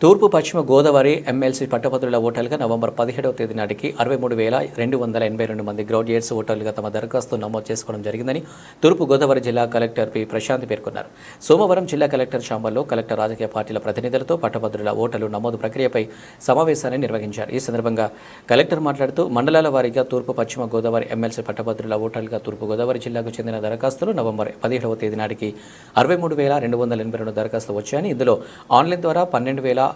తూర్పు పశ్చిమ గోదావరి ఎమ్మెల్సీ పట్టభద్రుల ఓటర్లుగా నవంబర్ 17వ తేదీ నాటికి 63,282 మంది గ్రాడ్యుయేట్స్ ఓటర్లుగా తమ దరఖాస్తు నమోదు చేసుకోవడం జరిగిందని తూర్పు గోదావరి జిల్లా కలెక్టర్ పి ప్రశాంత్ పేర్కొన్నారు. సోమవారం జిల్లా కలెక్టర్ ఛాంబర్లో కలెక్టర్ రాజకీయ పార్టీల ప్రతినిధులతో పట్టభద్రుల ఓటర్లు నమోదు ప్రక్రియపై సమావేశాన్ని నిర్వహించారు. ఈ సందర్భంగా కలెక్టర్ మాట్లాడుతూ మండలాల వారీగా తూర్పు పశ్చిమ గోదావరి ఎమ్మెల్సీ పట్టభద్రుల ఓటర్లుగా తూర్పు గోదావరి జిల్లాకు చెందిన దరఖాస్తులు నవంబర్ 17వ తేదీ నాటికి 63,282 దరఖాస్తులు వచ్చాయని, ఇందులో ఆన్లైన్ ద్వారా 12,883,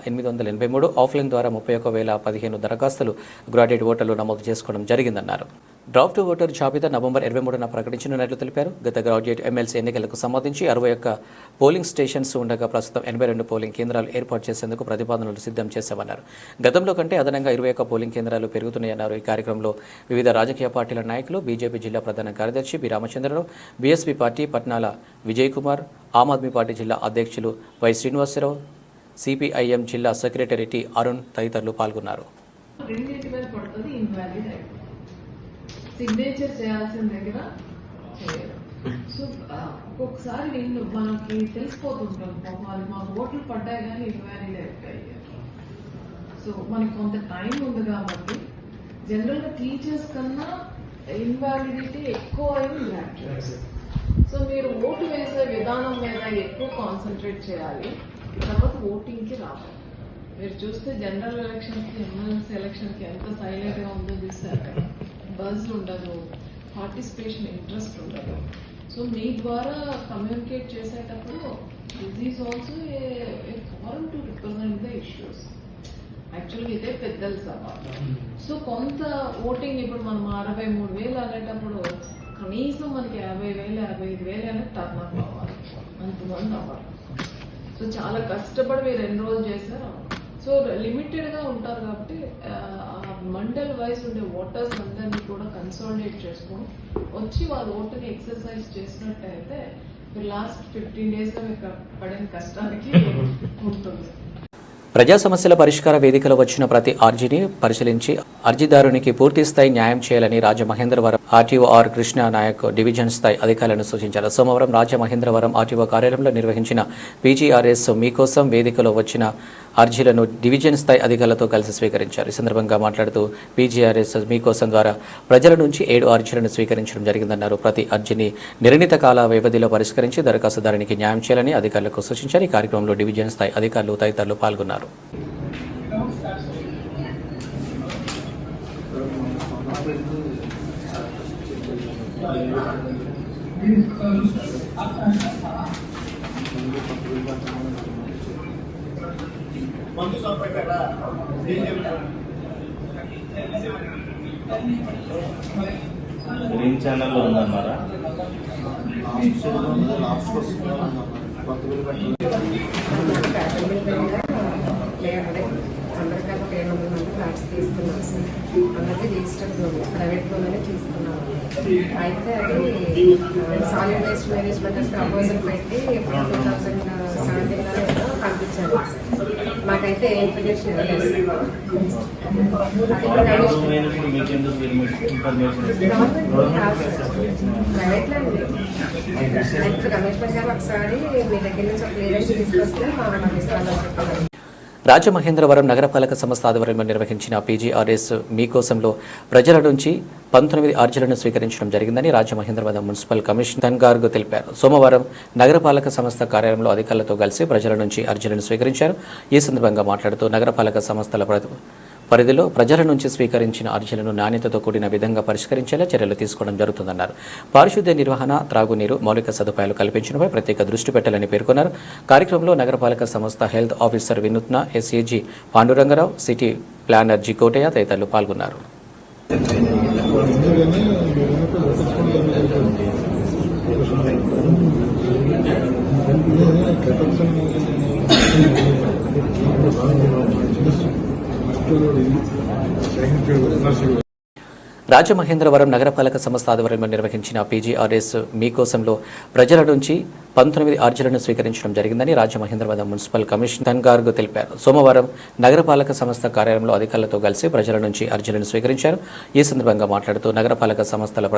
ఆఫ్లైన్ ద్వారా 31,015 దరఖాస్తులు గ్రాడ్యుయేట్ ఓటర్లు నమోదు చేసుకోవడం జరిగిందన్నారు. డ్రాఫ్ట్ ఓటర్ జాబితా నవంబర్ 23న ప్రకటించనున్నట్లు తెలిపారు. గత గ్రాడ్యుయేట్ ఎమ్మెల్సీ ఎన్నికలకు సంబంధించి 61 పోలింగ్ స్టేషన్స్ ఉండగా ప్రస్తుతం 82 పోలింగ్ కేంద్రాలు ఏర్పాటు చేసేందుకు ప్రతిపాదనలు సిద్ధం చేశామన్నారు. గతంలో కంటే అదనంగా 21 పోలింగ్ కేంద్రాలు పెరుగుతున్నాయన్నారు. ఈ కార్యక్రమంలో వివిధ రాజకీయ పార్టీల నాయకులు, బీజేపీ జిల్లా ప్రధాన కార్యదర్శి B Ramachandrarao, BSP party Patnala Vijay Kumar, Aam Aadmi party జిల్లా అధ్యక్షులు వై శ్రీనివాసరావు, సిపిఐఎం జిల్లా సెక్రటరీ టి అరుణ్ తదితరులు పాల్గొన్నారు. సిగ్నేచర్ చేయాల్సిన దగ్గర చేయరు. సో ఒక్కొక్కసారి నిన్ను మనకి తెలిసిపోతుంటాం, వాళ్ళు మా ఓట్లు పడ్డాయి కానీ ఇన్వాలిడ్ అయిపోయాయి. సో మనకి కొంత టైం ఉంది కాబట్టి జనరల్గా టీచర్స్ కన్నా ఇన్వాలిడిటీ ఎక్కువ అయింది గ్రాడ్యుయేట్స్. సో మీరు ఓటు వేసే విధానం మీద ఎక్కువ కాన్సన్ట్రేట్ చేయాలి. తర్వాత ఓటింగ్కి రావాలి. మీరు చూస్తే జనరల్ ఎలక్షన్స్కి, ఎమ్మెల్సీ ఎలక్షన్కి ఎంత సైలెంట్గా ఉందో చూస్తారు కదా. బజ్ ఉండదు, పార్టిసిపేషన్ ఇంట్రెస్ట్ ఉండదు. సో మీ ద్వారా కమ్యూనికేట్ చేసేటప్పుడు this is also a forum to represent the issues. యాక్చువల్గా ఇదే పెద్దల సభ. సో కొంత ఓటింగ్ ఇప్పుడు మనం 63,000 అనేటప్పుడు కనీసం మనకి 50,000, 55,000 అనేది టర్న్ అప్ అవ్వాలి, అంతమంది అవ్వాలి. సో చాలా కష్టపడి మీరు ఎన్రోల్ చేశారు. సో లిమిటెడ్గా ఉంటారు కాబట్టి మండల్ వైజ్ ఉండే ఓటర్స్ అందరినీ కూడా కన్సాలిడేట్ చేసుకొని వచ్చి వాళ్ళ ఓటుని ఎక్సర్సైజ్ చేసినట్టయితే లాస్ట్ 15 డేస్గా మీకు పడిన కష్టానికి ఉంటుంది. ప్రజా సమస్యల పరిష్కార వేదికలో వచ్చిన ప్రతి అర్జీని పరిశీలించి అర్జీదారునికి పూర్తి స్థాయి న్యాయం చేయాలని Rajamahendravaram RTO R Krishna Naik division స్థాయి అధికారులను సూచించారు. సోమవారం రాజమహేంద్రవరం ఆర్టీఓ కార్యాలయంలో నిర్వహించిన పీజీఆర్ఎస్ మీకోసం వేదికలో వచ్చిన అర్జీలను డివిజన్ స్థాయి అధికారులతో కలిసి స్వీకరించారు. ఈ సందర్భంగా మాట్లాడుతూ పీజీఆర్ఎస్ మీకోసం ద్వారా ప్రజల నుంచి 7 అర్జీలను స్వీకరించడం జరిగిందన్నారు. ప్రతి అర్జీని నిర్ణీత కాల వ్యవధిలో పరిష్కరించి దరఖాస్తుదారునికి న్యాయం చేయాలని అధికారులకు సూచించారు. ఈ కార్యక్రమంలో డివిజన్ స్థాయి అధికారులు తదితరులు పాల్గొన్నారు. గ్రీన్ ఛానల్లో ఉందన్నారా? అందరికన్నా 300 మంది ఫ్లాట్స్ తీసుకున్నాం సార్. అన్నది రిజిస్టర్ ప్రైవేట్లోనే తీసుకున్నాం. అయితే అది సాలిడ్ వేస్ట్ మేనేజ్మెంట్ ప్రపోజల్ పెట్టి 2017లో పంపించారు. మాకైతే ఇన్ఫర్మేషన్ ఇవ్వలేదు. ప్రైవేట్లో అండి. ఇప్పుడు కమిషనర్ గారు ఒకసారి మీ దగ్గర నుంచి ఒక క్లియరెన్స్ తీసుకొస్తే మా ఇస్తామని చెప్పారు. రాజమహేంద్రవరం నగరపాలక సంస్థ ఆధ్వర్యంలో నిర్వహించిన పీజీఆర్ఎస్ మీకోసంలో ప్రజల నుంచి 19 అర్జీలను స్వీకరించడం జరిగిందని రాజమహేంద్రవరం మున్సిపల్ కమిషనర్ గారు తెలిపారు. సోమవారం నగరపాలక సంస్థ కార్యాలయంలో అధికారులతో కలిసి ప్రజల నుంచి అర్జీలను స్వీకరించారు. ఈ సందర్భంగా మాట్లాడుతూ నగరపాలక సంస్థల పరిధిలో ప్రజల నుంచి స్వీకరించిన అర్జీలను నాణ్యతతో కూడిన విధంగా పరిష్కరించేలా చర్యలు తీసుకోవడం జరుగుతుందన్నారు. పారిశుద్ధ్య నిర్వహణ, త్రాగునీరు, మౌలిక సదుపాయాలు కల్పించడంపై ప్రత్యేక దృష్టి పెట్టాలని పేర్కొన్నారు. కార్యక్రమంలో నగరపాలక సంస్థ health officer Vinoothna, SAG Pandurangarao, city planner G Kotaiah తదితరులు పాల్గొన్నారు. రాజమహేంద్రవరం నగరపాలక సంస్థ ఆధ్వర్యంలో నిర్వహించిన పీజీఆర్ఎస్ మీకోసంలో ప్రజల నుంచి 19 అర్జీలను స్వీకరించడం జరిగిందని రాజమహేంద్రవరం మున్సిపల్ కమిషనర్ గారు తెలిపారు. సోమవారం నగరపాలక సంస్థ కార్యాలయంలో అధికారులతో కలిసి ప్రజల నుంచి అర్జీలను స్వీకరించారు. ఈ సందర్భంగా మాట్లాడుతూ నగరపాలక సంస్థల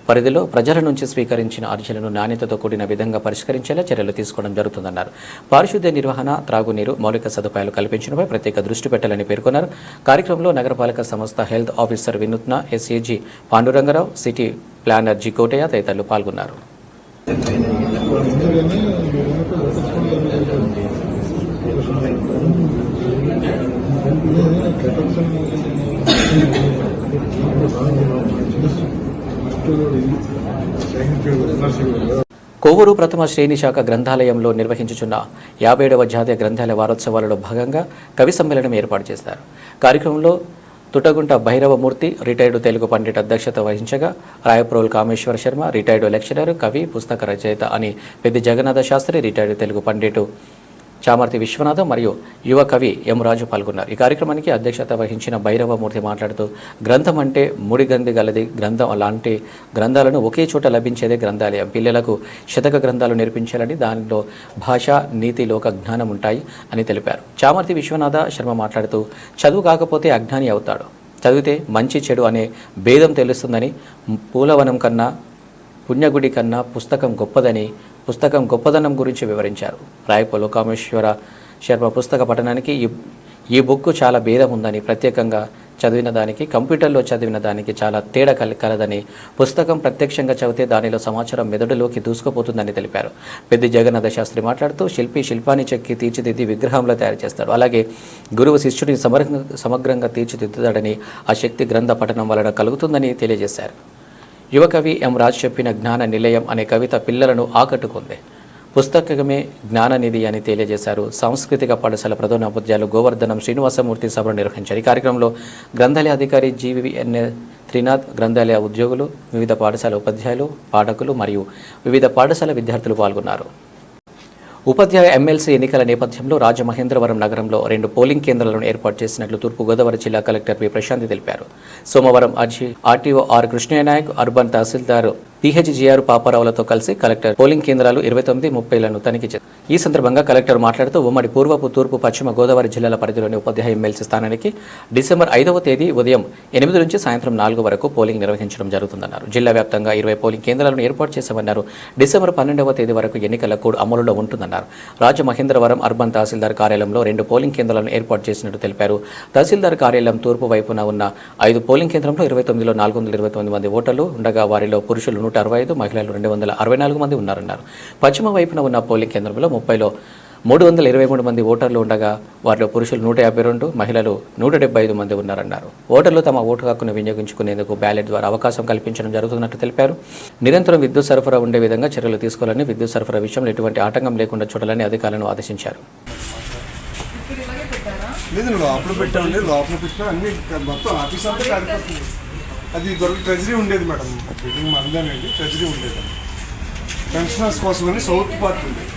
పరిధిలో ప్రజల నుంచి స్వీకరించిన అర్జీలను నాణ్యతతో కూడిన విధంగా పరిష్కరించేలా చర్యలు తీసుకోవడం జరుగుతుందన్నారు. పారిశుద్ధ్య నిర్వహణ, త్రాగునీరు, మౌలిక సదుపాయాలు కల్పించడంపై ప్రత్యేక దృష్టి పెట్టాలని పేర్కొన్నారు. కార్యక్రమంలో నగరపాలక సంస్థ health officer Vinoothna, SAG Pandurangarao, city planner G Kotaiah తదితరులు పాల్గొన్నారు. కోవూరు ప్రథమ శ్రేణి శాఖ గ్రంథాలయంలో నిర్వహించుచున్న 57వ జాతీయ గ్రంథాలయ వారోత్సవాలలో భాగంగా కవి సమ్మేళనం ఏర్పాటు చేశారు. కార్యక్రమంలో తుటగుంట భైరవమూర్తి రిటైర్డు తెలుగు పండిట్ అధ్యక్షత వహించగా రాయప్రోల్ కామేశ్వర శర్మ రిటైర్డు లెక్చరర్, కవి, పుస్తక రచయిత అని పెద్ది జగన్నాథ శాస్త్రి, రిటైర్డు తెలుగు పండిట్ చామర్తి విశ్వనాథం మరియు యువ కవి ఎం రాజు పాల్గొన్నారు. ఈ కార్యక్రమానికి అధ్యక్షత వహించిన భైరవమూర్తి మాట్లాడుతూ గ్రంథం అంటే ముడిగంది గలది, గ్రంథం అలాంటి గ్రంథాలను ఒకే చోట లభించేదే గ్రంథాలయం. పిల్లలకు శతక గ్రంథాలు నేర్పించాలని, దానిలో భాష, నీతి, లోక జ్ఞానం ఉంటాయి అని తెలిపారు. చామర్తి విశ్వనాథ శర్మ మాట్లాడుతూ చదువు కాకపోతే అజ్ఞాని అవుతాడు, చదివితే మంచి చెడు అనే భేదం తెలుస్తుందని, పూలవనం కన్నా పుణ్యగుడి కన్నా పుస్తకం గొప్పదని, పుస్తకం గొప్పదనం గురించి వివరించారు. రాయపోలు కామేశ్వర శర్మ పుస్తక పఠనానికి ఈ బుక్ చాలా భేదం ఉందని, ప్రత్యేకంగా చదివిన దానికి కంప్యూటర్లో చదివిన దానికి చాలా తేడా కలదని, పుస్తకం ప్రత్యక్షంగా చదివితే దానిలో సమాచారం మెదడులోకి దూసుకుపోతుందని తెలిపారు. పెద్ది జగన్నాథ శాస్త్రి మాట్లాడుతూ శిల్పి శిల్పాన్ని చెక్కి తీర్చిదిద్ది విగ్రహంలో తయారు చేస్తాడు, అలాగే గురువు శిష్యుడిని సమగ్రంగా తీర్చిదిద్దుతాడని, ఆ శక్తి గ్రంథ పఠనం వలన కలుగుతుందని తెలియజేశారు. యువ కవి ఎం రాజు చెప్పిన జ్ఞాన నిలయం అనే కవిత పిల్లలను ఆకట్టుకుంది. పుస్తకమే జ్ఞాననిధి అని తెలియజేశారు. సాంస్కృతిక పాఠశాల ప్రధానోపాధ్యాయులు గోవర్ధనం శ్రీనివాసమూర్తి సభను నిర్వహించారు. ఈ కార్యక్రమంలో గ్రంథాలయ అధికారి జీవీఎన్ త్రినాథ్, గ్రంథాలయ ఉద్యోగులు, వివిధ పాఠశాల ఉపాధ్యాయులు, పాఠకులు మరియు వివిధ పాఠశాల విద్యార్థులు పాల్గొన్నారు. ఉపాధ్యాయ ఎమ్మెల్సీ ఎన్నికల నేపథ్యంలో రాజమహేంద్రవరం నగరంలో 2 పోలింగ్ కేంద్రాలను ఏర్పాటు చేసినట్లు తూర్పుగోదావరి జిల్లా కలెక్టర్ పి ప్రశాంతి తెలిపారు. సోమవారం RTO R Krishnaiah Naik, urban tahsildar PHGR పాపారావులతో కలిసి కలెక్టర్ పోలింగ్ కేంద్రాలు 29, 30లను తనిఖీ చేశారు. ఈ సందర్భంగా కలెక్టర్ మాట్లాడుతూ ఉమ్మడి పూర్వపు, తూర్పు, పశ్చిమ గోదావరి జిల్లాల పరిధిలోని ఉపాధ్యాయ ఎమ్మెల్సీ స్థానానికి డిసెంబర్ 5వ తేదీ ఉదయం 8 నుంచి సాయంత్రం 4 వరకు పోలింగ్ నిర్వహించడం జరుగుతుందన్నారు. జిల్లా వ్యాప్తంగా 20 పోలింగ్ కేంద్రాలను ఏర్పాటు చేశామన్నారు. డిసెంబర్ 12వ తేదీ వరకు ఎన్నికల కోడ్ అమలులో ఉంటుందన్నారు. రాజమహేంద్రవరం అర్బన్ తహసీల్దార్ కార్యాలయంలో 2 పోలింగ్ కేంద్రాలను ఏర్పాటు చేసినట్టు తెలిపారు. తహసీల్దార్ కార్యాలయం తూర్పు వైపున ఉన్న 5 పోలింగ్ కేంద్రంలో 29లో 429 మంది ఓటర్లు ఉండగా వారిలో పురుషులు 165, మహిళలు 264 మంది ఉన్నారన్నారు. పశ్చిమ వైపున ఉన్న పోలింగ్ కేంద్రంలో 30లో 323 మంది ఓటర్లు ఉండగా వారిలో పురుషులు 152, మహిళలు 175 మంది ఉన్నారన్నారు. ఓటర్లు తమ ఓటు హక్కును వినియోగించుకునేందుకు బ్యాలెట్ ద్వారా అవకాశం కల్పించడం జరుగుతున్నట్టు తెలిపారు. నిరంతరం విద్యుత్ సరఫరా ఉండే విధంగా చర్యలు తీసుకోవాలని, విద్యుత్ సరఫరా విషయంలో ఎటువంటి ఆటంకం లేకుండా చూడాలని అధికారులను ఆదేశించారు. లేదు లోపల పెట్టండి, లోపల పెట్టినా అన్ని మొత్తం ఆఫీస్ అంతా కాలిపోతుంది. అది ట్రెజరీ ఉండేది మేడం, బిల్డింగ్ మందేనండి, ట్రెజరీ ఉండేది. పెన్షనర్స్ కోసం అని సౌత్ పార్ట్ ఉండేది,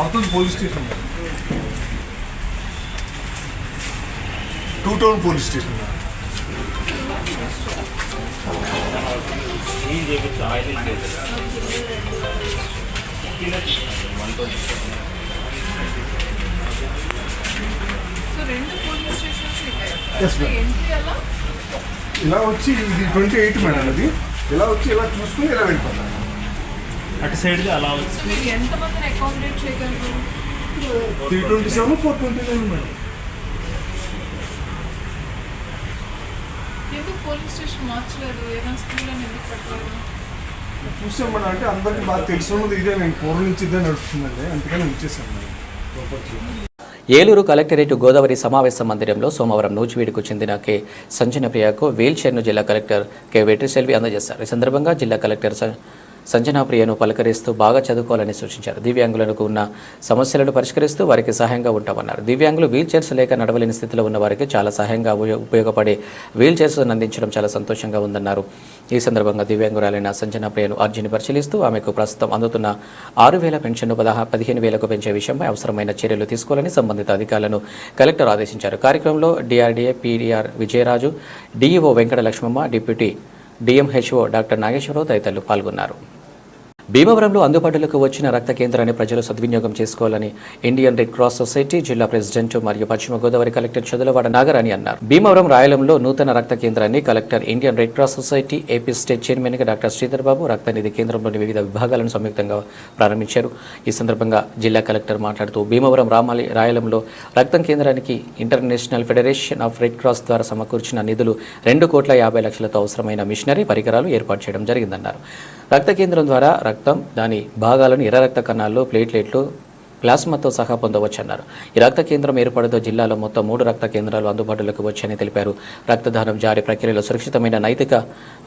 అవుతుంది police station, 2 town police station. ఇలా వచ్చి ఇది 28 మేడం, అది ఇలా వచ్చి ఇలా చూసుకుని ఇలా వెళ్ళిపోతాం. అటు సైడ్గా అలా వచ్చి 327, 429 మేడం. చూసాం మేడం, అంటే అందరికి బాగా తెలుసున్నది ఇదే, నేను పూర్వం నుంచి ఇదే నడుస్తుందండి, అందుకని వచ్చేసాను మేడం. ఏలూరు కలెక్టరేట్ గోదావరి సమావేశ మందిరంలో సోమవారం నూజివీడుకు చెందిన కె సంజనప్రియకు వీల్ చైర్ను జిల్లా కలెక్టర్ కె వెట్రిసెల్వి అందజేశారు. ఈ సందర్భంగా జిల్లా కలెక్టర్ సంజనాప్రియను పలకరిస్తూ బాగా చదువుకోవాలని సూచించారు. దివ్యాంగులకు ఉన్న సమస్యలను పరిష్కరిస్తూ వారికి సహాయంగా ఉంటామన్నారు. దివ్యాంగులు వీల్ చైర్స్ లేక నడవలేని స్థితిలో ఉన్న వారికి చాలా సహాయంగా ఉపయోగపడే వీల్ చైర్స్ అందించడం చాలా సంతోషంగా ఉందన్నారు. ఈ సందర్భంగా దివ్యాంగురాలైన సంజనాప్రియను అర్జీని పరిశీలిస్తూ ఆమెకు ప్రస్తుతం అందుతున్న 6,000 పెన్షన్ను 15,000కు పెంచే విషయమై అవసరమైన చర్యలు తీసుకోవాలని సంబంధిత అధికారులను కలెక్టర్ ఆదేశించారు. కార్యక్రమంలో DRDA PD R Vijayaraju, DEO Venkata Lakshmamma, deputy DMHO doctor Nageswararao తదితరులు పాల్గొన్నారు. భీమవరంలో అందుబాటులోకి వచ్చిన రక్త కేంద్రాన్ని ప్రజలు సద్వినియోగం చేసుకోవాలని ఇండియన్ రెడ్ క్రాస్ సొసైటీ జిల్లా ప్రెసిడెంట్ మరియు పశ్చిమ గోదావరి కలెక్టర్ చదులవాడ నాగరాణి అన్నారు. భీమవరం రాయలంలో నూతన రక్త కేంద్రాన్ని collector Indian red cross society AP state chairman గా డాక్టర్ శ్రీధర్ బాబు రక్త నిధి కేంద్రంలోని వివిధ విభాగాలను సంయుక్తంగా ప్రారంభించారు. ఈ సందర్భంగా జిల్లా కలెక్టర్ మాట్లాడుతూ భీమవరం రాయలంలో రక్తం కేంద్రానికి international federation of red cross ద్వారా సమకూర్చిన నిధులు 2,50,00,000తో అవసరమైన మిషనరీ పరికరాలు ఏర్పాటు చేయడం జరిగిందన్నారు. రక్త కేంద్రం ద్వారా రక్తం, దాని భాగాలను ఎర్ర రక్త కణాలు, ప్లేట్లెట్లు, ప్లాస్మాతో సహా పొందవచ్చన్నారు. ఈ రక్త కేంద్రం ఏర్పడతో జిల్లాలో మొత్తం 3 రక్త కేంద్రాలు అందుబాటులోకి వచ్చాయని తెలిపారు. రక్తదానం జారీ ప్రక్రియలో సురక్షితమైన నైతిక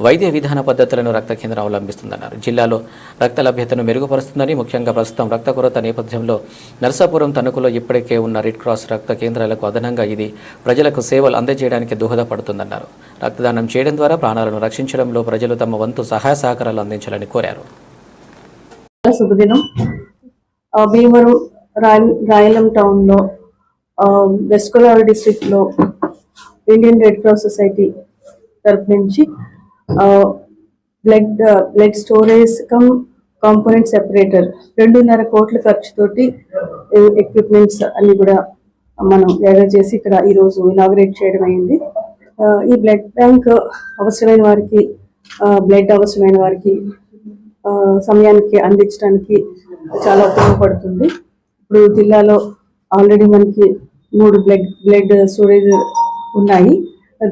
వైద్య విధాన పద్ధతులను రక్త కేంద్రం అవలంబిస్తుందన్నారు. జిల్లాలో రక్త లభ్యతను మెరుగుపరుస్తుందని, ముఖ్యంగా ప్రస్తుతం రక్త కొరత నేపథ్యంలో నర్సాపురం తణుకులో ఇప్పటికే ఉన్న రెడ్ క్రాస్ రక్త కేంద్రాలకు అదనంగా ఇది ప్రజలకు సేవలు అందజేయడానికి దోహదపడుతుందన్నారు. రక్తదానం చేయడం ద్వారా ప్రాణాలను రక్షించడంలో ప్రజలు తమ వంతు సహాయ సహకారాలు అందించాలని కోరారు. శుభదినం. భీమవరం రాయలం టౌన్లో వెస్ట్ గోదావరి డిస్ట్రిక్ట్లో ఇండియన్ రెడ్ క్రాస్ సొసైటీ తరఫు నుంచి బ్లడ్ స్టోరేజ్ కాంపోనెంట్ సెపరేటర్ 2.5 కోట్ల ఖర్చుతోటి ఎక్విప్మెంట్స్ అన్ని కూడా మనం గ్యాదర్ చేసి ఇక్కడ ఈరోజు ఇనాగరేట్ చేయడం అయింది. ఈ బ్లడ్ బ్యాంక్ అవసరమైన వారికి సమయానికి అందించడానికి చాలా ఉపయోగపడుతుంది. ఇప్పుడు జిల్లాలో ఆల్రెడీ మనకి 3 బ్లడ్ స్టోరేజ్ ఉన్నాయి.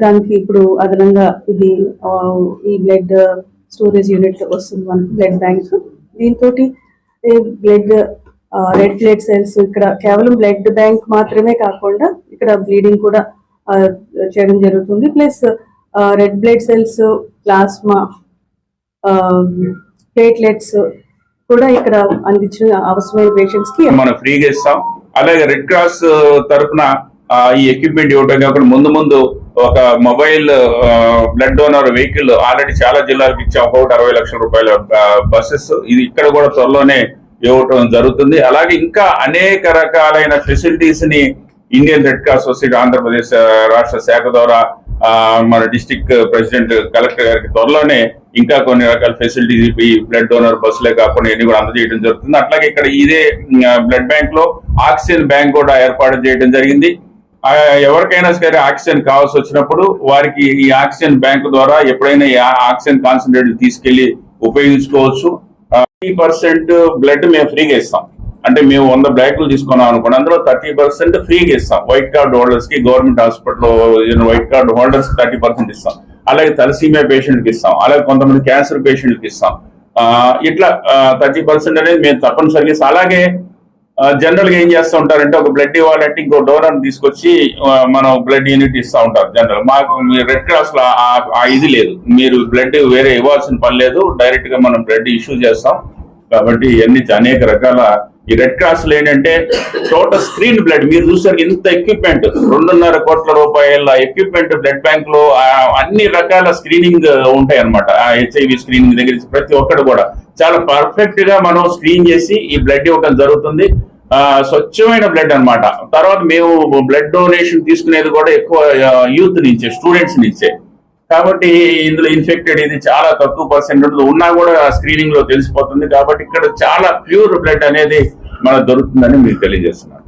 దానికి ఇప్పుడు అదనంగా ఈ బ్లడ్ స్టోరేజ్ యూనిట్ వస్తుంది మనకి బ్లడ్ బ్యాంక్. దీంతో రెడ్ బ్లడ్ సెల్స్ ఇక్కడ కేవలం బ్లడ్ బ్యాంక్ మాత్రమే కాకుండా ఇక్కడ బ్లీడింగ్ కూడా చేయడం జరుగుతుంది. Plus red blood cells, plasma, platelets కూడా ఇక్కడ అందించిన అవసరమైన పేషెంట్స్ కి మనం ఫ్రీగా ఇస్తాం. అలాగే రెడ్ క్రాస్ తరఫున ఈ ఎక్విప్మెంట్ ఇవ్వడం కాకుండా ముందు ఒక mobile blood donor vehicle already చాలా జిల్లాలకు ఇచ్చాం. 60 లక్షల రూపాయల బస్సెస్ ఇది ఇక్కడ కూడా త్వరలోనే ఇవ్వటం జరుగుతుంది. అలాగే ఇంకా అనేక రకాలైన ఫెసిలిటీస్ ని Indian red cross society Andhra Pradesh రాష్ట్ర శాఖ ద్వారా మన డిస్ట్రిక్ట్ ప్రెసిడెంట్ కలెక్టర్ గారికి త్వరలోనే ఇంకా కొన్ని రకాల ఫెసిలిటీస్ ఈ బ్లడ్ డోనర్ బస్సులే కాకుండా ఇవన్నీ కూడా అందజేయడం జరుగుతుంది. అట్లాగే ఇక్కడ ఇదే బ్లడ్ బ్యాంక్ లో ఆక్సిజన్ బ్యాంక్ కూడా ఏర్పాటు చేయడం జరిగింది. ఎవరికైనా సరే ఆక్సిజన్ కావాల్సి వచ్చినప్పుడు వారికి ఈ ఆక్సిజన్ బ్యాంక్ ద్వారా ఎప్పుడైనా ఈ ఆక్సిజన్ కాన్సన్ట్రేట్ తీసుకెళ్లి ఉపయోగించుకోవచ్చు. 30% బ్లడ్ మేము ఫ్రీగా ఇస్తాం. అంటే మేము 100 బ్లాక్లు తీసుకున్నాం అనుకోండి, అందులో 30% ఫ్రీగా ఇస్తాం. వైట్ కార్డ్ హోల్డర్స్ కి గవర్నమెంట్ హాస్పిటల్లో వైట్ కార్డ్ హోల్డర్స్ 30% ఇస్తాం. అలాగే తలసీమియా పేషెంట్కి ఇస్తాం. అలాగే కొంతమంది క్యాన్సర్ పేషెంట్కి ఇస్తాం. ఇట్లా 30% అనేది మేము తప్పనిసరిగా ఇస్తాం. అలాగే జనరల్ గా ఏం చేస్తూ ఉంటారంటే ఒక బ్లడ్ ఇవ్వాలంటే ఇంకో డోనర్ తీసుకొచ్చి మనం బ్లడ్ యూనిట్ ఇస్తూ ఉంటారు. జనరల్ మాకు రెడ్ క్రాస్ లో ఇది లేదు. మీరు బ్లడ్ వేరే ఇవ్వాల్సిన పని లేదు, డైరెక్ట్ గా మనం బ్లడ్ ఇష్యూ చేస్తాం. కాబట్టి ఇవన్నీ అనేక రకాల ఈ రెడ్ క్రాస్ లో ఏంటంటే టోటల్ స్క్రీన్ బ్లడ్ మీరు చూసారు ఇంత ఎక్విప్మెంట్ 2.5 కోట్ల రూపాయల ఎక్విప్మెంట్ బ్లడ్ బ్యాంక్ లో అన్ని రకాల స్క్రీనింగ్ ఉంటాయి అనమాట. HIV స్క్రీనింగ్ దగ్గర ప్రతి ఒక్కటి కూడా చాలా పర్ఫెక్ట్ గా మనం స్క్రీన్ చేసి ఈ బ్లడ్ ఇవ్వడం జరుగుతుంది. స్వచ్ఛమైన బ్లడ్ అన్నమాట. తర్వాత మేము బ్లడ్ డొనేషన్ తీసుకునేది కూడా ఎక్కువ యూత్ నుంచే, స్టూడెంట్స్ నుంచే. కాబట్టి ఇందులో ఇన్ఫెక్టెడ్ ఇది చాలా తక్కువ పర్సెంట్ ఉన్నా కూడా స్క్రీనింగ్ లో తెలిసిపోతుంది. కాబట్టి ఇక్కడ చాలా ప్యూర్ బ్లడ్ అనేది మనకు దొరుకుతుందని మీకు తెలియజేస్తున్నాను.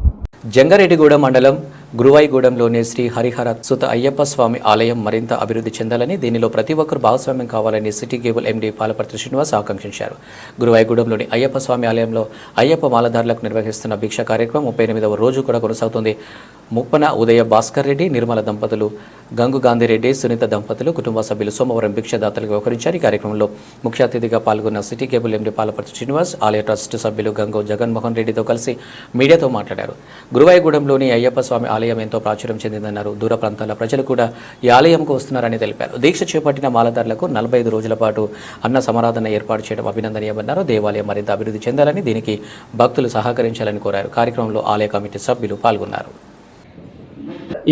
జంగారెడ్డిగూడ మండలం గురువాయిగూడెంలోని శ్రీ హరిహర సుత అయ్యప్ప స్వామి ఆలయం మరింత అభివృద్ధి చెందాలని, దీనిలో ప్రతి ఒక్కరు భాగస్వామ్యం కావాలని city cable MD Palaparthi Srinivas ఆకాంక్షించారు. గురువాయిగూడెంలోని అయ్యప్ప స్వామి ఆలయంలో అయ్యప్ప మాలధారులకు నిర్వహిస్తున్న భిక్ష కార్యక్రమం 38వ రోజు కూడా కొనసాగుతుంది. ముప్పన ఉదయ భాస్కర్ రెడ్డి, నిర్మల దంపతులు, గంగు గాంధీరెడ్డి, సునీత దంపతులు కుటుంబ సభ్యులు సోమవారం భిక్షదాతలకు వ్యవహరించారు. ఈ కార్యక్రమంలో ముఖ్య అతిథిగా పాల్గొన్న city cable MD Palaparthi Srinivas ఆలయ ట్రస్ట్ సభ్యులు గంగు జగన్మోహన్ రెడ్డితో కలిసి మీడియాతో మాట్లాడారు. గురువాయిగూడెంలోని అయ్యప్ప స్వామి ఆలయం ఎంతో ప్రాచుర్యం చెందిందన్నారు. దూర ప్రాంతాల ప్రజలు కూడా ఈ ఆలయంకు వస్తున్నారని తెలిపారు. దీక్ష చేపట్టిన మాలదారులకు 45 రోజుల పాటు అన్న సమారాధన ఏర్పాటు చేయడం అభినందనీయమన్నారు. దేవాలయం మరింత అభివృద్ధి చెందాలని, దీనికి భక్తులు సహకరించాలని కోరారు. కార్యక్రమంలో ఆలయ కమిటీ సభ్యులు పాల్గొన్నారు.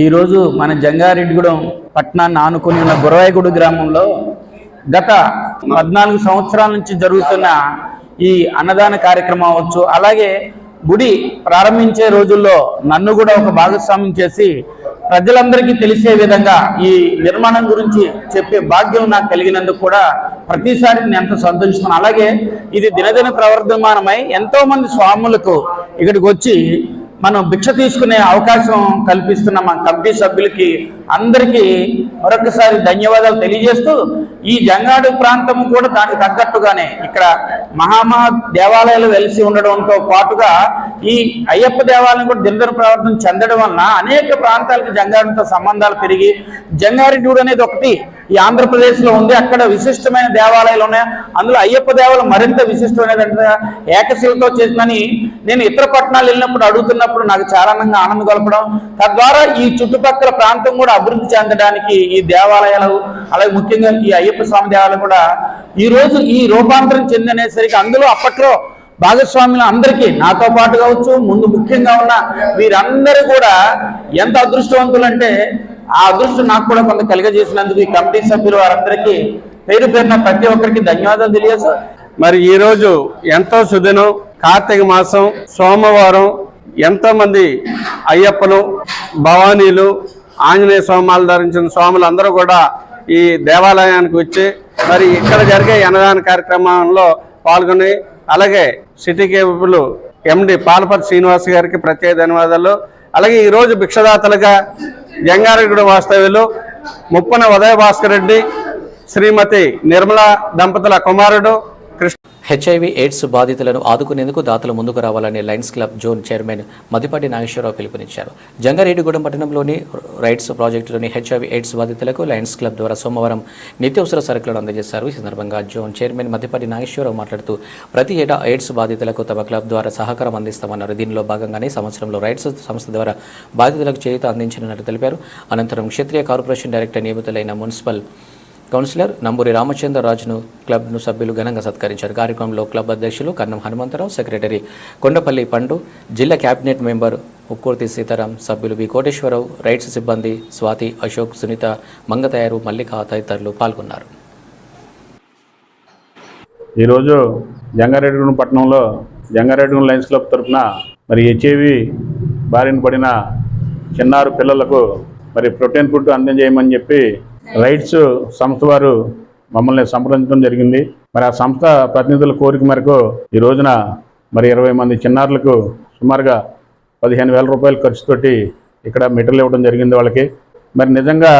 ఈరోజు మన జంగారెడ్డిగూడెం పట్టణాన్ని ఆనుకుని ఉన్న గురవాయిగూడ గ్రామంలో గత 14 సంవత్సరాల నుంచి జరుగుతున్న ఈ అన్నదాన కార్యక్రమం అవ్వచ్చు, అలాగే గుడి ప్రారంభించే రోజుల్లో నన్ను కూడా ఒక భాగస్వామ్యం చేసి ప్రజలందరికీ తెలిసే విధంగా ఈ నిర్మాణం గురించి చెప్పే భాగ్యం నాకు కలిగినందుకు కూడా ప్రతిసారి నేను ఎంతో సంతోషిస్తున్నాను. అలాగే ఇది దినదిన ప్రవర్ధమానమై ఎంతో మంది స్వాములకు ఇక్కడికి వచ్చి మనం భిక్ష తీసుకునే అవకాశం కల్పిస్తున్న మా కమిటీ సభ్యులకి అందరికీ మరొకసారి ధన్యవాదాలు తెలియజేస్తూ, ఈ జంగాడు ప్రాంతం కూడా దానికి తగ్గట్టుగానే ఇక్కడ మహామహా దేవాలయాలు వెలిసి ఉండడంతో పాటుగా ఈ అయ్యప్ప దేవాలయం కూడా దినదిన ప్రవర్తన చెందడం వలన అనేక ప్రాంతాలకు జంగారెడ్డితో సంబంధాలు పెరిగి జంగారెడ్డి అనేది ఒకటి ఈ ఆంధ్రప్రదేశ్లో ఉంది. అక్కడ విశిష్టమైన దేవాలయాలు ఉన్నాయి. అందులో అయ్యప్ప దేవాలయం మరింత విశిష్టమైనదంటే ఏకశిలతో చేసిందని నేను ఇతర పట్టణాలు వెళ్ళినప్పుడు అడుగుతున్నప్పుడు నాకు చాలా ఆనందం కలపడం, తద్వారా ఈ చుట్టుపక్కల ప్రాంతం కూడా అభివృద్ధి చెందడానికి ఈ దేవాలయాలు, అలాగే ముఖ్యంగా ఈ అయ్యప్ప స్వామి దేవాలయం కూడా ఈ రోజు ఈ రూపాంతరం చెందనేసరికి అందులో అప్పట్లో భాగస్వాములు అందరికీ నాతో పాటు కావచ్చు, ముందు ముఖ్యంగా ఉన్న వీరందరూ కూడా ఎంత అదృష్టవంతులు అంటే ఆ అదృష్టం నాకు కూడా కొంత కలిగజేసినందుకు ఈ కమిటీ సభ్యులు వారందరికీ పేరు పేరున ప్రతి ఒక్కరికి ధన్యవాదాలు తెలియజేస్తూ, మరి ఈరోజు ఎంతో సుదినం, కార్తీక మాసం, సోమవారం ఎంతో మంది అయ్యప్పలు, భవానీలు, ఆంజనేయ స్వామాలు ధరించిన స్వాములు అందరూ కూడా ఈ దేవాలయానికి వచ్చి మరి ఇక్కడ జరిగే అన్నదాన కార్యక్రమంలో పాల్గొని, అలాగే సిటీ కేబుల్ ఎండి పాలపర్తి శ్రీనివాస్ గారికి ప్రత్యేక ధన్యవాదాలు. అలాగే ఈరోజు భిక్షదాతలుగా జంగారెడ్డి వాస్తవ్యులు ముప్పన ఉదయ భాస్కర్ రెడ్డి, శ్రీమతి నిర్మలా దంపతుల కుమారుడు కృష్ణ. హెచ్ఐవి ఎయిడ్స్ బాధితులను ఆదుకునేందుకు దాతలు ముందుకు రావాలని Lions club zone chairman Madipati Nageswararao పిలుపునిచ్చారు. జంగారెడ్డిగూడెం పట్టణంలోని రైట్స్ ప్రాజెక్టులోని హెచ్ఐవి ఎయిడ్స్ బాధితులకు లయన్స్ క్లబ్ ద్వారా సోమవారం నిత్యావసర సరుకులను అందజేశారు. ఈ సందర్భంగా జోన్ చైర్మన్ మదిపాటి నాగేశ్వరరావు మాట్లాడుతూ ప్రతి ఏటా ఎయిడ్స్ బాధితులకు తమ క్లబ్ ద్వారా సహకారం అందిస్తామన్నారు. దీనిలో భాగంగానే సంవత్సరంలో రైట్స్ సంస్థ ద్వారా బాధితులకు చేయూత అందించనున్నట్టు తెలిపారు. అనంతరం క్షత్రియ కార్పొరేషన్ డైరెక్టర్ నియమితులైన మున్సిపల్ కౌన్సిలర్ నంబూరి రామచంద్రరాజును క్లబ్ను సభ్యులు ఘనంగా సత్కరించారు. కార్యక్రమంలో క్లబ్ అధ్యక్షులు కన్నం హనుమంతరావు, సెక్రటరీ కొండపల్లి పండు, జిల్లా క్యాబినెట్ మెంబర్ ఉక్కూర్తి సీతారాం, సభ్యులు వి కోటేశ్వరరావు, రైట్స్ సిబ్బంది స్వాతి, అశోక్, సునీత, మంగతయారు, మల్లిక తదితరులు పాల్గొన్నారు. ఈరోజు జంగారెడ్డిగూడెం పట్టణంలో జంగారెడ్డిగూడెం లయన్స్ క్లబ్ తరఫున మరి హెచ్ఐవి బారిన పడిన చిన్నారు పిల్లలకు మరి ప్రోటీన్ ఫుడ్ అందజేయమని చెప్పి రైట్స్ సంస్థ వారు మమ్మల్ని సంప్రదించడం జరిగింది. మరి ఆ సంస్థ ప్రతినిధుల కోరిక మేరకు ఈ రోజున మరి 20 మంది చిన్నారులకు సుమారుగా 15,000 రూపాయల ఖర్చుతోటి ఇక్కడ మెటీరియల్ ఇవ్వడం జరిగింది వాళ్ళకి. మరి నిజంగా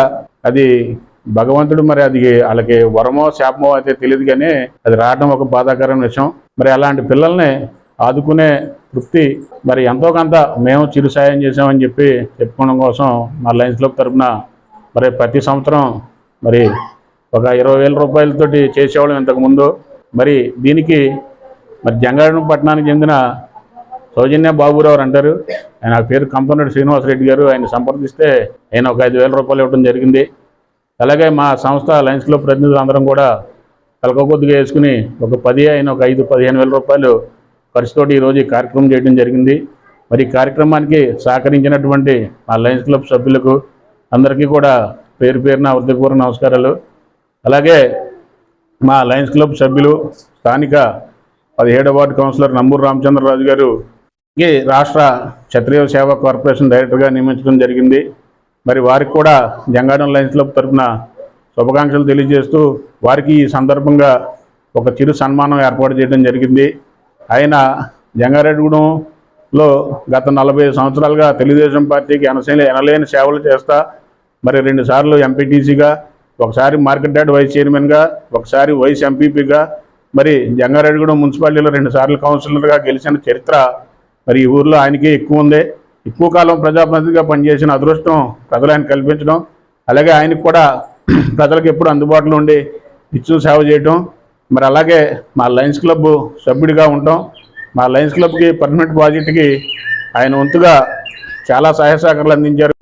అది భగవంతుడు మరి అది వాళ్ళకి వరమో శాపమో అయితే తెలియదు, కానీ అది రావడం ఒక బాధాకరమైన విషయం. మరి అలాంటి పిల్లల్ని ఆదుకునే తృప్తి మరి ఎంతో కొంత మేము చిరు సాయం చేసామని చెప్పి చెప్పుకోవడం కోసం మా లయన్స్ క్లబ్ తరఫున మరి ప్రతి సంవత్సరం మరి ఒక 20,000 రూపాయలతోటి చేసేవాళ్ళం ఇంతకుముందు. మరి దీనికి మరి జంగారెడ్డి పట్టణానికి చెందిన సౌజన్య బాబురావు అంటారు, ఆయన పేరు కంపనరెడ్డి శ్రీనివాసరెడ్డి గారు. ఆయన సంప్రదిస్తే ఆయన ఒక 5,000 రూపాయలు ఇవ్వడం జరిగింది. అలాగే మా సంస్థ లయన్స్ క్లబ్ ప్రతినిధులు అందరం కూడా తలకొద్దిగా వేసుకుని ఒక 10 ఆయన ఒక 5-15,000 రూపాయలు ఖర్చుతోటి ఈరోజు ఈ కార్యక్రమం చేయడం జరిగింది. మరి ఈ కార్యక్రమానికి సహకరించినటువంటి మా లయన్స్ క్లబ్ సభ్యులకు అందరికీ కూడా పేరు పేరున హృదయపూర్వక నమస్కారాలు. అలాగే మా లయన్స్ క్లబ్ సభ్యులు స్థానిక 17వ వార్డు కౌన్సిలర్ నంబూరు రామచంద్రరాజు గారు రాష్ట్ర క్షత్రియ సేవా కార్పొరేషన్ డైరెక్టర్గా నియమించడం జరిగింది. మరి వారికి కూడా జంగారెడ్డి లయన్స్ క్లబ్ తరఫున శుభాకాంక్షలు తెలియజేస్తూ వారికి ఈ సందర్భంగా ఒక చిరు సన్మానం ఏర్పాటు చేయడం జరిగింది. ఆయన జంగారెడ్డిగూడెంలో గత 45 సంవత్సరాలుగా తెలుగుదేశం పార్టీకి ఎనలేని సేవలు చేస్తా మరి 2 సార్లు ఎంపీటీసీగా, ఒకసారి మార్కెట్ యార్డ్ వైస్ చైర్మన్గా, ఒకసారి వైస్ ఎంపీపీగా, మరి జంగారెడ్డిగూడెం మున్సిపాలిటీలో 2 సార్లు కౌన్సిలర్గా గెలిచిన చరిత్ర మరి ఈ ఊర్లో ఆయనకి ఎక్కువ ఉంది. ఎక్కువ కాలం ప్రజాప్రతినిధిగా పనిచేసిన అదృష్టం ప్రజలు ఆయన కల్పించడం, అలాగే ఆయనకు కూడా ప్రజలకు ఎప్పుడు అందుబాటులో ఉండి నిత్యం సేవ చేయటం, మరి అలాగే మా లయన్స్ క్లబ్ సభ్యుడిగా ఉంటాం. మా లయన్స్ క్లబ్కి పర్మనెంట్ ప్రాజెక్టుకి ఆయన వంతుగా చాలా సహాయ సహకారాలు అందించారు.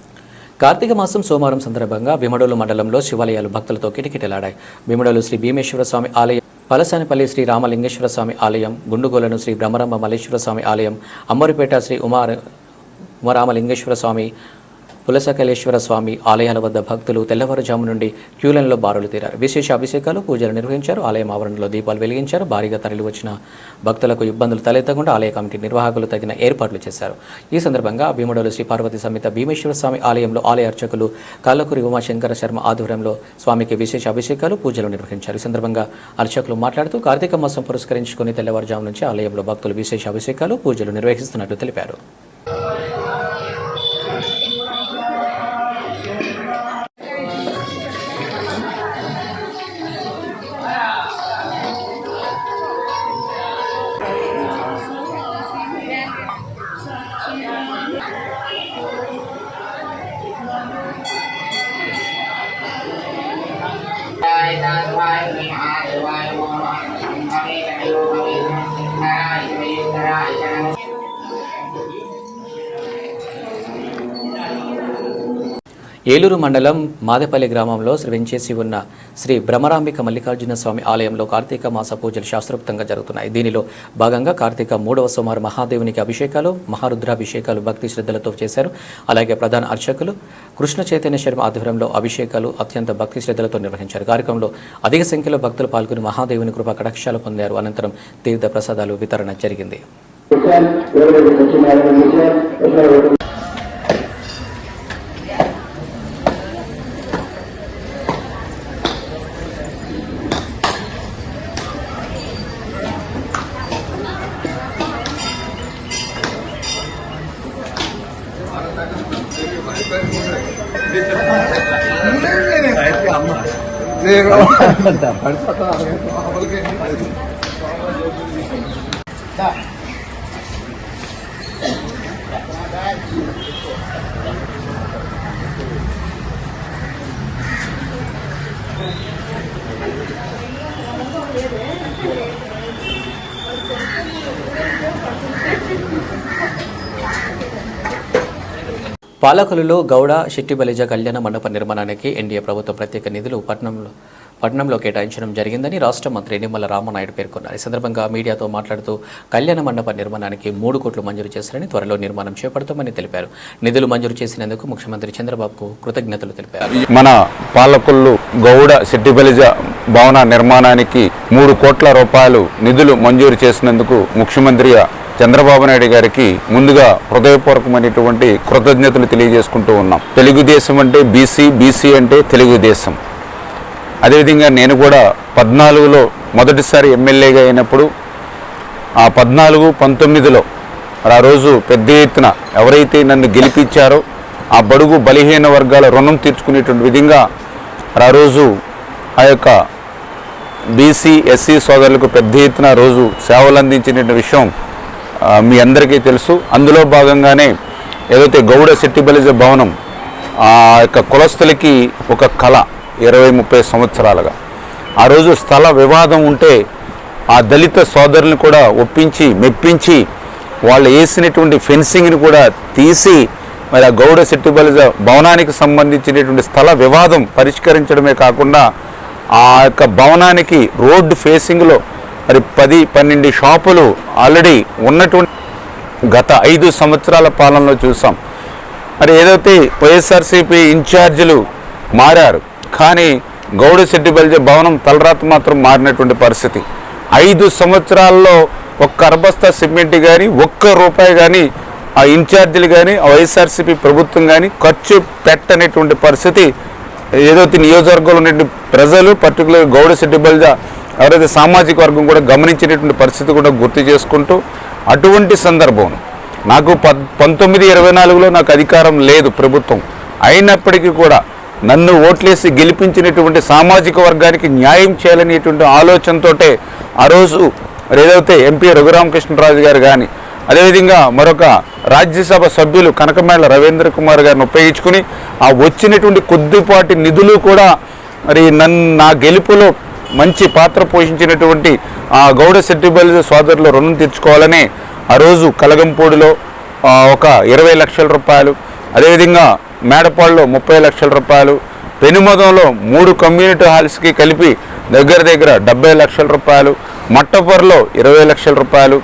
కార్తీక మాసం సోమవారం సందర్భంగా భీమడోలు మండలంలో శివాలయాలు భక్తులతో కిటకిటలాడాయి. భీమడోలు శ్రీ భీమేశ్వర స్వామి ఆలయం, పలసానిపల్లి శ్రీ రామలింగేశ్వర స్వామి ఆలయం, గుండుగోలను శ్రీ బ్రహ్మరంభ మల్లేశ్వర స్వామి ఆలయం, అమ్మరిపేట శ్రీ ఉమారామలింగేశ్వర స్వామి పులసకలేశ్వర స్వామి ఆలయాల వద్ద భక్తులు తెల్లవారుజాము నుండి క్యూలైన్లో బారులు తీరారు. విశేష అభిషేకాలు, పూజలు నిర్వహించారు. ఆలయం ఆవరణలో దీపాలు వెలిగించారు. భారీగా తరలి వచ్చిన భక్తులకు ఇబ్బందులు తలెత్తకుండా ఆలయ కమిటీ నిర్వాహకులు తగిన ఏర్పాట్లు చేశారు. ఈ సందర్భంగా భీముడోలు శ్రీ పార్వతీ సమేత భీమేశ్వర స్వామి ఆలయంలో ఆలయ అర్చకులు కల్లకూరి ఉమాశంకర శర్మ ఆధ్వర్యంలో స్వామికి విశేష అభిషేకాలు, పూజలు నిర్వహించారు. ఈ సందర్భంగా అర్చకులు మాట్లాడుతూ కార్తీక మాసం పురస్కరించుకుని తెల్లవారుజాము నుంచి ఆలయంలో భక్తులు విశేష అభిషేకాలు, పూజలు నిర్వహిస్తున్నట్లు తెలిపారు. ఏలూరు మండలం మాదేపల్లి గ్రామంలో వెంచేసి ఉన్న శ్రీ భ్రమరాంబిక మల్లికార్జున స్వామి ఆలయంలో కార్తీక మాస పూజలు శాస్త్రోక్తంగా జరుగుతున్నాయి. దీనిలో భాగంగా కార్తీక 3వ సోమవారం మహాదేవునికి అభిషేకాలు, మహారుద్రాభిషేకాలు భక్తి శ్రద్ధలతో చేశారు. అలాగే ప్రధాన అర్చకులు కృష్ణ చైతన్య శర్మ ఆధ్వర్యంలో అభిషేకాలు అత్యంత భక్తి శ్రద్ధలతో నిర్వహించారు. కార్యక్రమంలో అధిక సంఖ్యలో భక్తులు పాల్గొని మహాదేవుని కృపా కటాక్షాలు పొందారు. అనంతరం తీర్థ ప్రసాదాలు వితరణ జరిగింది. పాలకులలో గౌడ శెట్టిబలిజ కళ్యాణ మండప నిర్మాణానికి ఎన్డీఏ ప్రభుత్వం ప్రత్యేక నిధులు పట్టణంలో కేటాయించడం జరిగిందని రాష్ట్ర మంత్రి నిమ్మల రామనాయుడు పేర్కొన్నారు. ఈ సందర్భంగా మీడియాతో మాట్లాడుతూ కళ్యాణ మండప నిర్మాణానికి 3 కోట్లు మంజూరు చేశారని, త్వరలో నిర్మాణం చేపడతామని తెలిపారు. నిధులు మంజూరు చేసినందుకు ముఖ్యమంత్రి చంద్రబాబుకు కృతజ్ఞతలు తెలిపారు. మన పాలకులు గౌడ శెట్టిబలిజ భవన నిర్మాణానికి 3 కోట్ల రూపాయలు నిధులు మంజూరు చేసినందుకు ముఖ్యమంత్రిగా చంద్రబాబు నాయుడు గారికి ముందుగా హృదయపూర్వకమైనటువంటి కృతజ్ఞతలు తెలియజేసుకుంటూ ఉన్నాం. తెలుగుదేశం అంటే బీసీ, బీసీ అంటే తెలుగుదేశం. అదేవిధంగా నేను కూడా 14లో మొదటిసారి ఎమ్మెల్యేగా అయినప్పుడు ఆ 14, 19లో ఆ రోజు పెద్ద ఎత్తున ఎవరైతే నన్ను గెలిపించారో ఆ బడుగు బలహీన వర్గాల రుణం తీర్చుకునేటువంటి విధంగా ఆ రోజు ఆ యొక్క బీసీ, ఎస్సీ సోదరులకు పెద్ద ఎత్తున రోజు సేవలు అందించిన విషయం మీ అందరికీ తెలుసు. అందులో భాగంగానే ఏదైతే గౌడ శెట్టిబలిజ భవనం ఆ యొక్క కులస్తులకి ఒక కళ 20-30 సంవత్సరాలుగా ఆ రోజు స్థల వివాదం ఉంటే ఆ దళిత సోదరులను కూడా ఒప్పించి మెప్పించి వాళ్ళు వేసినటువంటి ఫెన్సింగ్ని కూడా తీసి మరి ఆ గౌడ శెట్టిబలిజ భవనానికి సంబంధించినటువంటి స్థల వివాదం పరిష్కరించడమే కాకుండా ఆ యొక్క భవనానికి రోడ్డు ఫేసింగ్లో మరి 10-12 షాపులు ఆల్రెడీ ఉన్నటువంటి గత 5 సంవత్సరాల పాలనలో చూసాం. మరి ఏదైతే వైఎస్ఆర్సీపీ ఇన్ఛార్జీలు మారారు, కానీ గౌడ శెట్టిబలిజ భవనం తలరాత మాత్రం మారినటువంటి పరిస్థితి. 5 సంవత్సరాల్లో ఒక్క అరబస్తా సిమెంట్ కానీ, ₹1 కానీ ఆ ఇన్ఛార్జీలు కానీ, ఆ వైఎస్ఆర్సీపీ ప్రభుత్వం కానీ ఖర్చు పెట్టనేటువంటి పరిస్థితి ఏదైతే నియోజకవర్గంలో ఉన్న ప్రజలు, పర్టికులర్ గౌడ శెట్టిబలిజ ఎవరైతే సామాజిక వర్గం కూడా గమనించినటువంటి పరిస్థితి కూడా గుర్తు చేసుకుంటూ, అటువంటి సందర్భం నాకు 1924లో నాకు అధికారం లేదు ప్రభుత్వం అయినప్పటికీ కూడా నన్ను ఓట్లేసి గెలిపించినటువంటి సామాజిక వర్గానికి న్యాయం చేయాలనేటువంటి ఆలోచనతో ఆ రోజు ఏదైతే ఎంపీ రఘురామకృష్ణరాజు గారు కానీ, అదేవిధంగా మరొక రాజ్యసభ సభ్యులు కనకమేళ్ల రవీంద్ర కుమార్ గారిని ఉపయోగించుకుని ఆ వచ్చినటువంటి కొద్దిపాటి నిధులు కూడా మరి నా గెలుపులో మంచి పాత్ర పోషించినటువంటి ఆ గౌడ శెట్టిబలిజ సోదరులు రుణం తీర్చుకోవాలని ఆ రోజు కలగంపూడిలో ఒక 20 లక్షల రూపాయలు, అదేవిధంగా మేడపాడులో 30 లక్షల రూపాయలు, పెనుమదంలో 3 కమ్యూనిటీ హాల్స్కి కలిపి దగ్గర 70 లక్షల రూపాయలు, మట్టపూర్లో 20 లక్షల రూపాయలు,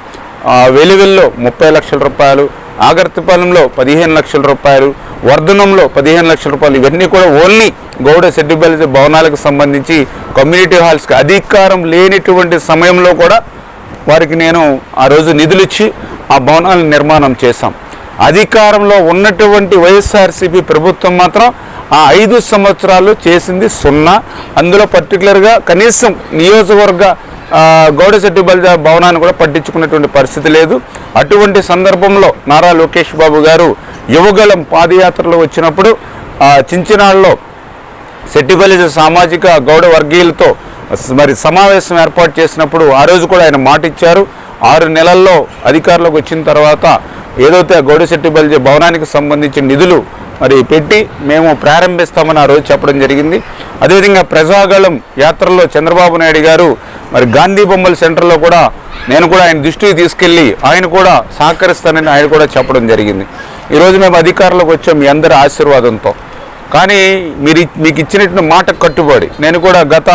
వెలివెల్లో 30 లక్షల రూపాయలు, ఆగర్తిపాలెంలో 15 లక్షల రూపాయలు, వర్ధనంలో 15 లక్షల రూపాయలు, ఇవన్నీ కూడా ఓన్లీ గౌడ సెట్టిబలిజ భవనాలకు సంబంధించి కమ్యూనిటీ హాల్స్కి అధికారం లేనిటువంటి సమయంలో కూడా వారికి నేను ఆ రోజు నిధులు ఇచ్చి ఆ భవనాలను నిర్మాణం చేశాం. అధికారంలో ఉన్నటువంటి వైఎస్ఆర్సీపీ ప్రభుత్వం మాత్రం ఆ 5 సంవత్సరాలు చేసింది 0. అందులో పర్టికులర్గా కనీసం నియోజకవర్గ గౌడ సెట్టిబలిజ భవనాన్ని కూడా పట్టించుకున్నటువంటి పరిస్థితి లేదు. అటువంటి సందర్భంలో నారా లోకేష్ బాబు గారు యువగళం పాదయాత్రలో వచ్చినప్పుడు చించినాడులో సెట్టిబలిజ సామాజిక గౌడ వర్గీయులతో మరి సమావేశం ఏర్పాటు చేసినప్పుడు ఆ రోజు కూడా ఆయన మాట ఇచ్చారు. 6 నెలల్లో అధికారంలోకి వచ్చిన తర్వాత ఏదైతే గౌడ సెట్టిబలిజ భవనానికి సంబంధించిన నిధులు మరి పెట్టి మేము ప్రారంభిస్తామని ఆ రోజు చెప్పడం జరిగింది. అదేవిధంగా ప్రజాగళం యాత్రలో చంద్రబాబు నాయుడు గారు మరి గాంధీ బొమ్మల సెంటర్లో కూడా నేను కూడా ఆయన దృష్టికి తీసుకెళ్ళి ఆయన కూడా సహకరిస్తానని ఆయన కూడా చెప్పడం జరిగింది. ఈరోజు మేము అధికారంలోకి వచ్చాం మీ అందరి ఆశీర్వాదంతో. కానీ మీకు ఇచ్చినటువంటి మాట కట్టుబడి నేను కూడా గత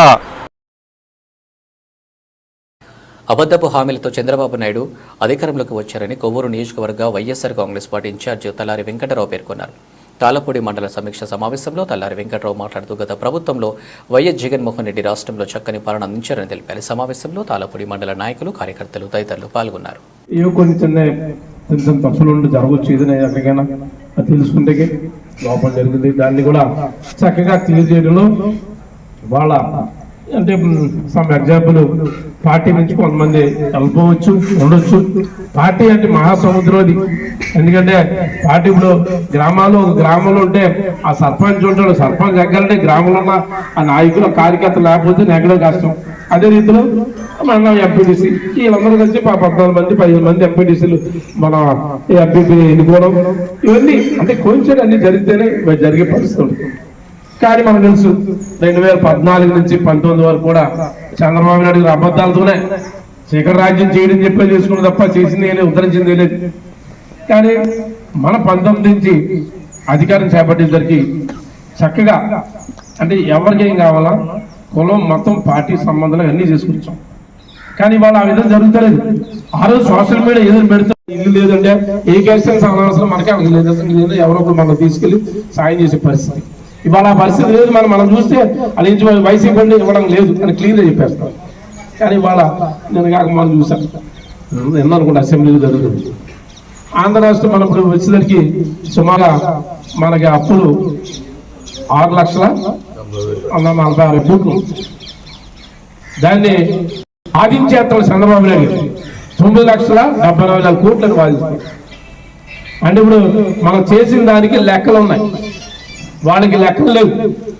అబద్ధపు హామీలతో చంద్రబాబు నాయుడు అధికారంలోకి వచ్చారని కొవ్వూరు నియోజకవర్గ వైఎస్ఆర్ కాంగ్రెస్ పార్టీ ఇన్ఛార్జ్ తల్లారి వెంకటరావు పేర్కొన్నారు. తాళపూడి మండల సమీక్ష సమావేశంలో తల్లారి వెంకటరావు మాట్లాడుతూ గత ప్రభుత్వంలో వైఎస్ జగన్మోహన్ రెడ్డి రాష్ట్రంలో చక్కని పాలన అందించారని తెలిపారు. సమావేశంలో తాళపూడి మండల నాయకులు, కార్యకర్తలు తదితరులు పాల్గొన్నారు. కొన్ని చిన్న తప్పులు జరగవచ్చు, ఏదైనా ఎక్కడికైనా తెలుసుకుంటే లోపల జరిగింది, దాన్ని కూడా చక్కగా క్లియర్ చేయడంలో వాళ్ళ అంటే సమ్ ఎగ్జాంపుల్ పార్టీ నుంచి కొంతమంది వెళ్ళిపోవచ్చు, ఉండొచ్చు. పార్టీ అంటే మహాసముద్రం. ఎందుకంటే పార్టీ ఇప్పుడు ఒక గ్రామంలో ఉంటే ఆ సర్పంచ్ ఉంటాడు, సర్పంచ్ ఎగ్గాలంటే గ్రామంలో ఉన్న ఆ నాయకులు కార్యకర్తలు లేకపోతే నెగ్గడం కష్టం. అదే రీతిలో మన ఎంపీటీసీ వీళ్ళందరూ కలిసి 14 మంది 15 మంది ఎంపీటీసీలు మన ఎంపీపీ ఎన్నుకోవడం, ఇవన్నీ అంటే కొంచెం అన్ని జరిగితేనే జరిగే పరిస్థితులు. కానీ మనకు తెలుసు 2014 నుంచి 19 వరకు కూడా చంద్రబాబు నాయుడు గారు అబద్ధాలతోనే శేఖర రాజ్యం చేయడం చెప్పే చేసుకున్న తప్ప చేసింది లేదు, ఉద్ధరించింది లేదు. కానీ మన 19 నుంచి అధికారం చేపట్టేసరికి చక్కగా అంటే ఎవరికి ఏం కావాలా, కులం మొత్తం పార్టీ సంబంధాలు అన్నీ చేసుకొచ్చాం. కానీ వాళ్ళు ఆ విధంగా జరుగుతలేదు. ఆ రోజు సోషల్ మీడియా ఏదైనా పెడితే ఇల్లు లేదంటే ఏ క్యాస్టైన్ అవసరం మనకే లేదు, ఎవరో ఒకరు మనం తీసుకెళ్లి సాయం చేసే పరిస్థితి. ఇవాళ ఆ పరిస్థితి లేదు. మనం చూస్తే అది వైసీపీ ఇవ్వడం లేదు అని క్లియర్గా చెప్పేస్తాం. కానీ ఇవాళ నేను కాక మనం చూసాను, ఎన్ననుకుంటే అసెంబ్లీలో జరుగుతుంది. ఆంధ్ర రాష్ట్రం మనం ఇప్పుడు వచ్చేసరికి సుమారుగా మనకి అప్పులు 6,46,000 కోట్లు. దాన్ని ఆదించేస్తాడు చంద్రబాబు నాయుడు 9,70,000 కోట్లను వాదిస్తాడు. అంటే ఇప్పుడు మనం చేసిన దానికి లెక్కలు ఉన్నాయి, వాళ్ళకి లెక్కలు లేవు.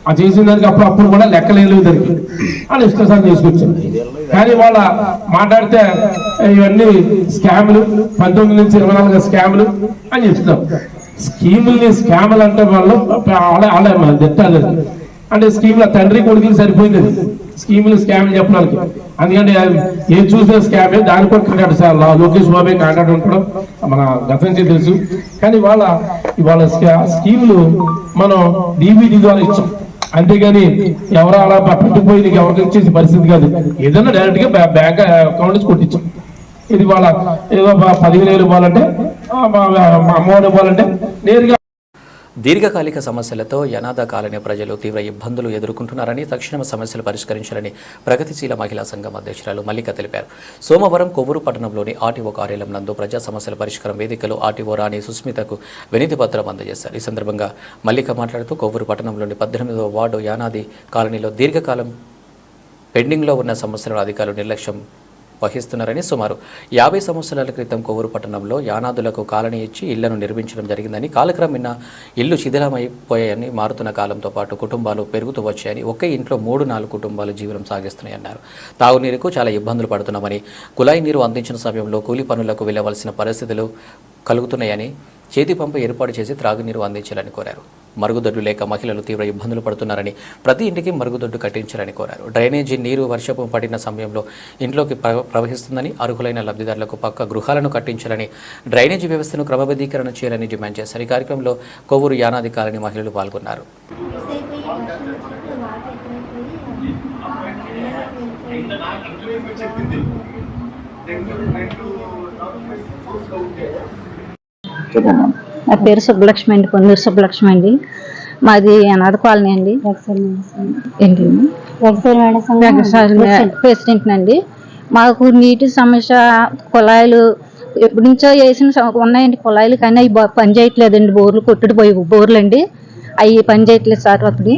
ఆ చేసిన దానికి అప్పుడు కూడా లెక్కలేదు దానికి అని ఇష్టసారి తీసుకొచ్చింది. కానీ వాళ్ళ మాట్లాడితే ఇవన్నీ స్కాములు, 19 నుంచి 24 స్కాములు అని చెప్తున్నారు. స్కీముల్ని స్కాములు అంటే వాళ్ళు తిట్టాలి. అంటే స్కీముల తండ్రి కొడుకులు సరిపోయింది స్కీములు స్కామ్ చెప్పడానికి. అందుకంటే ఏం చూసిన స్కామే, దాని కూడా కాంటాక్ట్ సార్ లోకేష్ బాబే కాంటాక్ట్ ఉంటాడు, మన గత నుంచి తెలుసు. కానీ ఇవాళ స్కీములు మనం డీబీటీ ద్వారా ఇచ్చాం, అంతేగాని ఎవరు అలా పట్టుకుపోయి నీకు ఎవరికి ఇచ్చేసి పరిస్థితి కాదు. ఏదైనా డైరెక్ట్ గా బ్యాంక్ అకౌంట్ నుంచి కొట్టించాం. ఇది వాళ్ళ ఏదో 15,000 ఇవ్వాలంటే, అమ్మఒడి ఇవ్వాలంటే నేరుగా. దీర్ఘకాలిక సమస్యలతో యనాద కాలనీ ప్రజలు తీవ్ర ఇబ్బందులు ఎదుర్కొంటున్నారని, తక్షణం సమస్యలు పరిష్కరించాలని ప్రగతిశీల మహిళా సంఘం అధ్యక్షురాలు మల్లిక తెలిపారు. సోమవారం కొవ్వూరు పట్టణంలోని ఆర్టీఓ కార్యాలయం నందు ప్రజా సమస్యల పరిష్కారం వేదికలో ఆర్టీఓ రాణి సుస్మితకు వినతి పత్రం అందజేశారు. ఈ సందర్భంగా మల్లిక మాట్లాడుతూ కొవ్వూరు పట్టణంలోని 18వ వార్డు యానాది కాలనీలో దీర్ఘకాలం పెండింగ్లో ఉన్న సమస్యలను అధికారులు నిర్లక్ష్యం వహిస్తున్నారని, సుమారు 50 సంవత్సరాల క్రితం కొవ్వూరు పట్టణంలో యానాదులకు కాలనీ ఇచ్చి ఇళ్లను నిర్మించడం జరిగిందని, కాలక్రమేణా ఇల్లు శిథిలమైపోయాయని, మారుతున్న కాలంతో పాటు కుటుంబాలు పెరుగుతూ వచ్చాయని, ఒకే ఇంట్లో 3-4 కుటుంబాలు జీవనం సాగిస్తున్నాయన్నారు. తాగునీరుకు చాలా ఇబ్బందులు పడుతున్నామని, కుళాయి నీరు అందించిన సమయంలో కూలి పనులకు వెళ్లవలసిన పరిస్థితులు కలుగుతున్నాయని, చేతి పంపు ఏర్పాటు చేసి త్రాగునీరు అందించాలని కోరారు. మరుగుదొడ్లు లేక మహిళలు తీవ్ర ఇబ్బందులు పడుతున్నారని, ప్రతి ఇంటికి మరుగుదొడ్డు కట్టించాలని కోరారు. డ్రైనేజీ నీరు వర్షపు పడిన సమయంలో ఇంట్లోకి ప్రవహిస్తుందని, అర్హులైన లబ్ధిదారులకు పక్క గృహాలను కట్టించాలని, డ్రైనేజీ వ్యవస్థను క్రమబద్ధీకరణ చేయాలని డిమాండ్ చేశారు. ఈ కార్యక్రమంలో కొవ్వూరు యానాది కాలనీ మహిళలు పాల్గొన్నారు. నా పేరు సుబ్బలక్ష్మి అండి, పొందూరు సుబ్బలక్ష్మి అండి. మాది అనాథ కాలనీ అండి. ఏంటండి ప్రెసిడెంట్ అండి. మాకు నీటి సమస్య, కుళాయిలు ఎప్పటి నుంచో వేసిన ఉన్నాయండి కుళాయిలు, కానీ అవి పని చేయట్లేదండి. బోర్లు కొట్టుడిపోయి బోర్లు అండి, అవి పని చేయట్లేదు సార్. అప్పుడు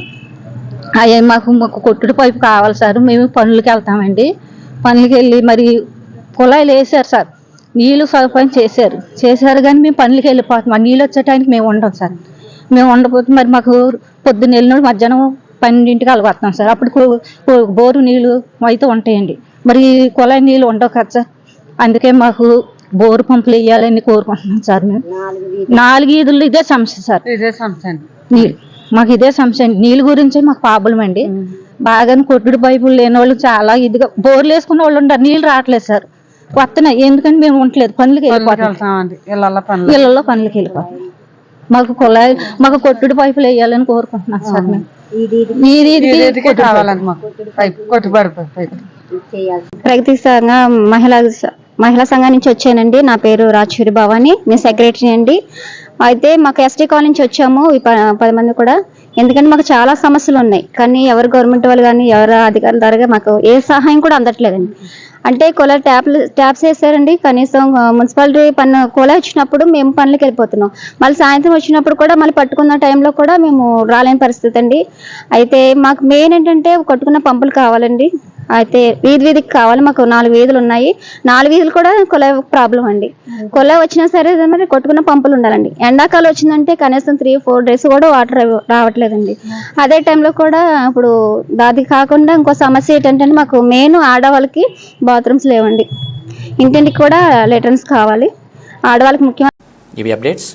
అవి మాకు కొట్టుడు పైపు కావాలి సార్. మేము పనులకి వెళ్తామండి. పనులకి వెళ్ళి మరి కుళాయిలు వేసారు సార్, నీళ్ళు సదుపాయం చేశారు కానీ మేము పనులకి వెళ్ళిపోతాం. ఆ నీళ్ళు వచ్చే టైంకి మేము ఉండం సార్. మేము ఉండకపోతే మరి మాకు పొద్దున్న వెళ్ళినప్పుడు మధ్యాహ్నం 12ంటికి అలగొస్తాం సార్. అప్పుడు బోరు నీళ్ళు అయితే ఉంటాయండి, మరి కుళాయి నీళ్ళు ఉండవు కదా సార్. అందుకే మాకు బోరు పంపులు వేయాలని కోరుకుంటున్నాం సార్. మేము 4 వీధుల్లో ఇదే సమస్య సార్. నీళ్ళు మాకు ఇదే సమస్య అండి. నీళ్ళ గురించే మాకు ప్రాబ్లం అండి. బాగా కొట్టుడు పైపులు లేని వాళ్ళు చాలా ఇదిగా బోర్లు వేసుకున్న వాళ్ళు ఉంటారు, నీళ్ళు రావట్లేదు సార్. వస్తున్నాయి ఎందుకంటే మేము ఉండలేదు, పనులకి వెళ్ళిపోతాం, ఇళ్లలో పనులకి వెళ్ళిపోతాం. మాకు కుళాయి, మాకు కొట్టుడు పైపులు వేయాలని కోరుకుంటున్నాం సార్. మేము ప్రగతి సంఘ మహిళా సంఘం నుంచి వచ్చానండి. నా పేరు రాజూరి భవాని, నేను సెక్రటరీ అండి. అయితే మాకు ఎస్టీ కాలనీ నుంచి వచ్చాము 10 మంది కూడా. ఎందుకంటే మాకు చాలా సమస్యలు ఉన్నాయి, కానీ ఎవరు గవర్నమెంట్ వాళ్ళు కానీ ఎవరు అధికారుల ద్వారా మాకు ఏ సహాయం కూడా అందట్లేదండి. అంటే కుళాయి ట్యాప్స్ వేసారండి, కనీసం మున్సిపాలిటీ పన్ను కుళాయి వచ్చినప్పుడు మేము పనులకి వెళ్ళిపోతున్నాం. మళ్ళీ సాయంత్రం వచ్చినప్పుడు కూడా మళ్ళీ పట్టుకున్న టైంలో కూడా మేము రాలేని పరిస్థితి అండి. అయితే మాకు మెయిన్ ఏంటంటే కొట్టుకున్న పంపులు కావాలండి. అయితే వీధికి కావాలి. మాకు 4 వీధులు ఉన్నాయి, 4 వీధులు కూడా కుళాయి ప్రాబ్లం అండి. కుళాయి వచ్చినా సరే మరి కొట్టుకున్న పంపులు ఉండాలండి. ఎండాకాలం వచ్చిందంటే కనీసం 3-4 డేస్ కూడా వాటర్ రావట్లేదండి. అదే టైంలో కూడా ఇప్పుడు అది కాకుండా ఇంకో సమస్య ఏంటంటే మాకు మెయిన్ ఆడవాళ్ళకి బాత్రూమ్స్ లేవండి. ఇంటింటికి కూడా లెటర్న్స్ కావాలి ఆడవాళ్ళకి ముఖ్యమైన. ఇవి అప్డేట్స్.